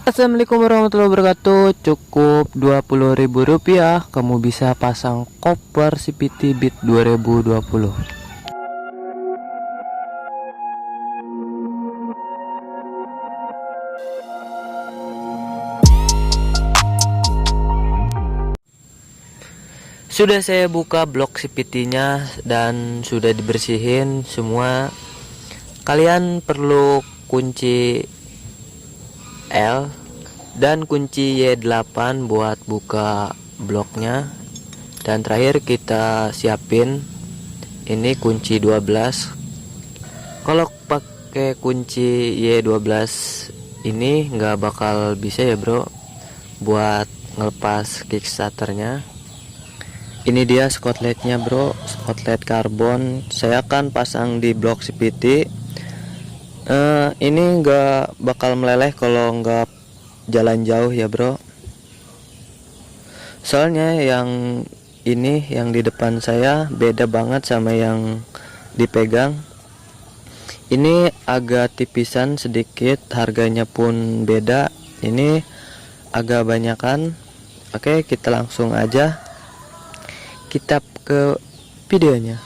Assalamualaikum warahmatullahi wabarakatuh. Cukup Rp20.000 kamu bisa pasang koper CPT Beat 2020. Sudah saya buka blok CPT-nya dan sudah dibersihin semua. Kalian perlu kunci L dan kunci Y8 buat buka bloknya. Dan terakhir kita siapin ini kunci 12. Kalau pakai kunci Y12 ini nggak bakal bisa ya bro buat ngelepas kickstarternya. Ini dia skotletnya bro, skotlet karbon. Saya akan pasang di blok CPT. Ini nggak bakal meleleh kalau nggak jalan jauh ya bro. Soalnya yang ini yang di depan saya beda banget sama yang dipegang. Ini agak tipisan sedikit, harganya pun beda. Ini agak banyakan. Oke, kita langsung aja kita ke videonya.